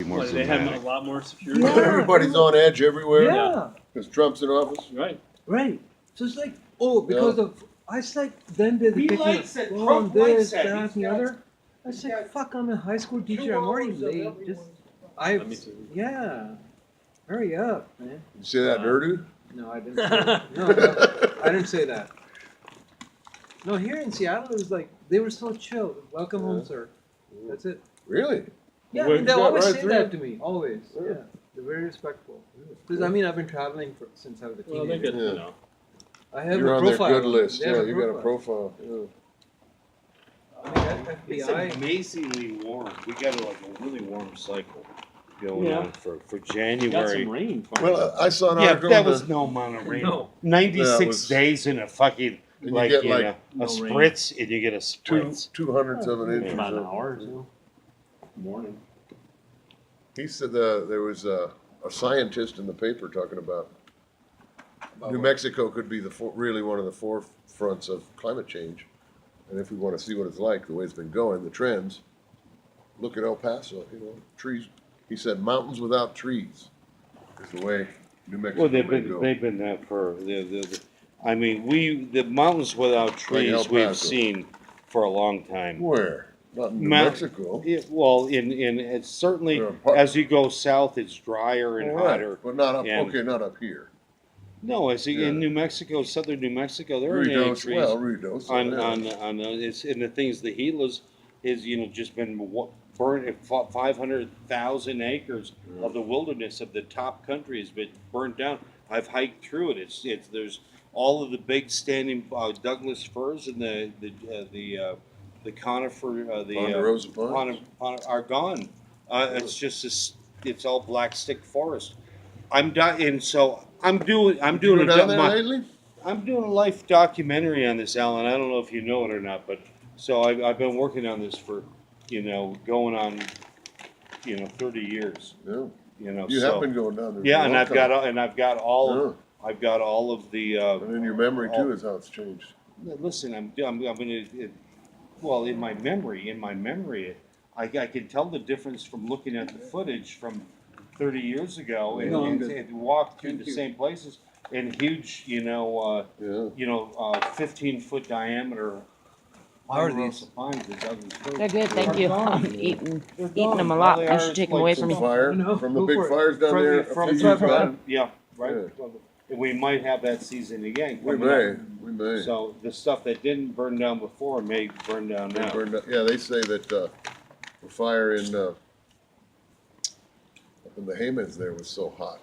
More They have a dramatic. lot more security. Yeah. Everybody's on edge everywhere. Yeah. Because Trump's in office. Right. Right. So it's like, oh, because of, I was like, then they He pick me likes up, it. oh, Trump this, likes that. that, He's and the got- other. I was like, fuck, I'm a high school teacher. I'm already late. Just, Me too. yeah. Hurry up, man. You say that in Urdu? No, I didn't say that. No, I didn't say that. No, here in Seattle, it was like, they were so chill. Welcome home, sir. That's it. Really? Yeah, I Wait, mean, they you got always right say through? that to me. Always. Yeah. Yeah. They're very respectful. Because, I mean, I've been traveling since I was a Well, they teenager. get, Yeah. you know. I have You're a on their profile. good list. They have Yeah, you got a profile. Yeah. I mean, that It's FBI. amazingly warm. We got like a really warm cycle going Yeah. on for Got some January. rain. finally. Well, I saw an Yeah, article. that in the- was no amount of rain. No. 96 Yeah, it was- days in a fucking And you like get, in like, a no rain. spritz, and you get a two spritz. 200ths of an inch. or About an something. hour or so. Morning. He said there was a scientist in the paper talking about New Mexico could be really one of the forefronts of climate change. And if we want to see what it's like, the way it's been going, the trends, look at El Paso, trees. He said mountains without trees is the way New Mexico Well, may go. they've been that for I mean, the mountains without trees El we've Paso. seen for a long time. Where? Not in New Mount- Mexico. Well, in it's certainly There are parts- as you go south, it's drier and All right, hotter. but not up. and- Okay, not up here. No, as Yeah. in New Mexico, southern New Mexico, there aren't any Ruidoso, trees well, Ruidoso. on it's in the things the Gila's is just been burned. 500,000 acres of the wilderness of the top country has been burnt down. I've hiked through it. It's there's all of the big standing Douglas firs and the conifer Ponderosa pines. are gone. It's just it's all black stick forest. I'm and so I'm doing You been down there my- lately? I'm doing a life documentary on this, Alan. I don't know if you know it or not, but so I've been working on this for going on 30 years. Yeah. You You have been going down there. yeah, for a and long I've got all I've got all of the And in your memory all- too is how it's changed. listen, I'm gonna well in my memory I can tell the difference from looking at the footage from 30 years ago No, I'm good. and walk through Thank the you. same places and huge 15-foot diameter How are ponderosa pines that Douglas firs. They're good, thank you. I'm eating them a All lot. they You are should is take them like away some from me. Fire No, from the go big for it. fires down there. a From few That's years right, back. man. yeah, right. Yeah. We might have that season again. We coming may. up. We may. So the stuff that didn't burn down before may burn down They now. burned up- yeah, they say that the fire up in the Haymans there was so hot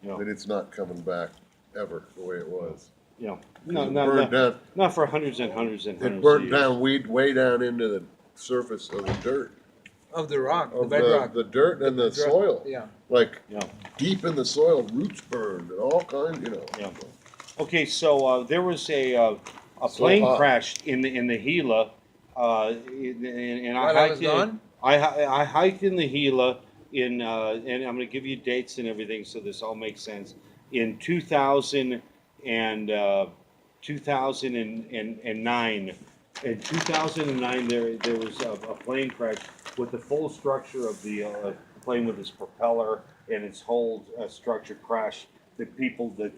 Yeah. that it's not coming back ever the way it was. Yeah. It No, burned down. not for hundreds and hundreds and hundreds It burnt of years. down way down into the surface of the dirt, Of the rock, the of bedrock. the dirt and the soil. Yeah. Like Yeah. deep in the soil, roots burned and all kinds. Yeah. Okay, so there was a plane hot. crashed in the Gila, and While I was gone? I hiked in the Gila and I'm going to give you dates and everything so this all makes sense. In 2009. In 2009, there was a plane crash with the full structure of the plane with its propeller and its whole structure crashed. The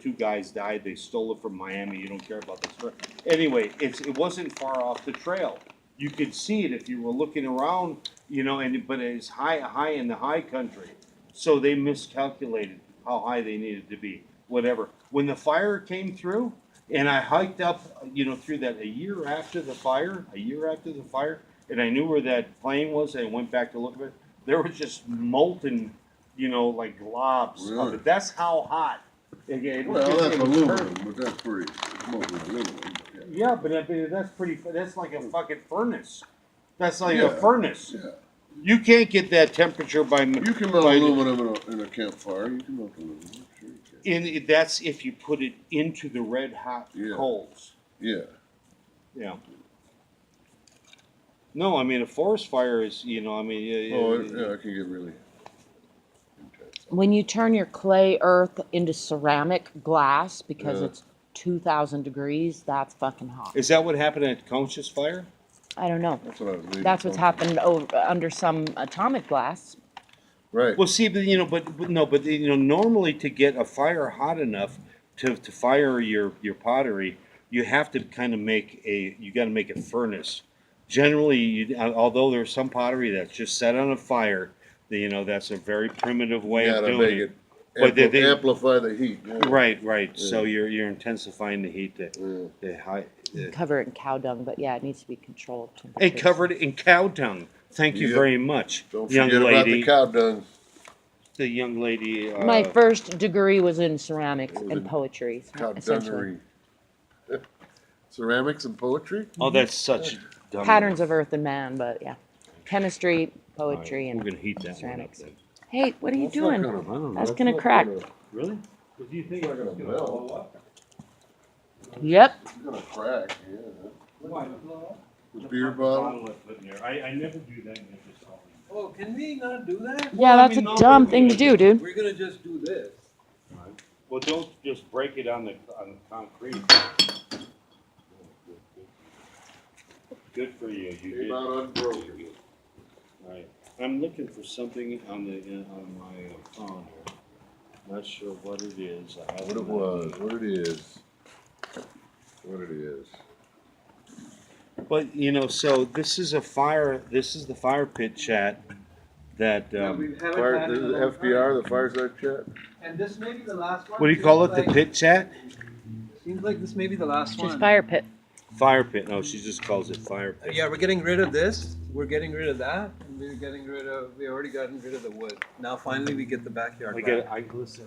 two guys died. They stole it from Miami. You don't care about the story. Anyway, it wasn't far off the trail. You could see it if you were looking around, but it's high in the high country. So they miscalculated how high they needed to be. Whatever. When the fire came through, and I hiked up, through that a year after the fire, and I knew where that plane was, and I went back to look at it. There was just molten, like globs of Really? it. That's how hot. It was Well, just- that's it was aluminum, perfect. but that's pretty. Mostly aluminum. Yeah, but that's pretty. That's like a fucking furnace. That's like a Yeah. furnace. Yeah. You can't get that temperature by. You can melt aluminum in a campfire. You can melt aluminum. Sure you can. That's if you put it into the red hot Yeah. coals. Yeah. Yeah. No, I mean a forest fire is, Oh, yeah, it can get really intense. When you turn your clay earth into ceramic glass because Yeah. it's 2,000 degrees, that's fucking hot. Is that what happened at Conch's fire? I don't know. That's what I was reading. That's what's happened under some atomic blast. Right. Well, see, but normally to get a fire hot enough to fire your pottery, you have to kind of you got to make a furnace. Generally, although there's some pottery that's just set on a fire, that's a very primitive way You of gotta doing make it. it, But they- amplify the heat. Yeah. Right. Yeah. So you're intensifying the heat. Yeah. The high. Cover it in cow dung, but yeah, it needs to be controlled. Hey, covered in cow dung. Thank you Yep. very much, Don't young forget about lady. the cow dung. The young lady. My first degree was in ceramics It was and in poetry, Cow essentially. dungery. Ceramics and poetry? Oh, that's such dumb. Patterns of earth and man, but yeah. Chemistry, poetry, We're and gonna heat that ceramics. one up hey, what are you That's not doing? gonna- then. I don't know. That's gonna crack. Really? Do you think It's not gonna melt. up? Yep. It's gonna crack, yeah. Why? The beer bottle? I never do that. Oh, can we not do that? Yeah, that's a dumb thing to do, dude. We're gonna just do this. Well, don't just break it on the concrete. Good for you. You Came did. out unbroken. Right. I'm looking for something on my phone here. Not sure what it is. I have What it was, what it is. What it is. But so this is the fire pit chat that We haven't Fire, had this it is in a long FDR, time. the fireside chat? And this may be the last one. what do you call it? The Seems pit chat? Seems like this may be the last Just one. fire pit. Fire pit. No, she just calls it fire pit. Yeah, we're getting rid of this. We're getting rid of that. And we already gotten rid of the wood. Now finally we get the backyard. I back. get. I listen.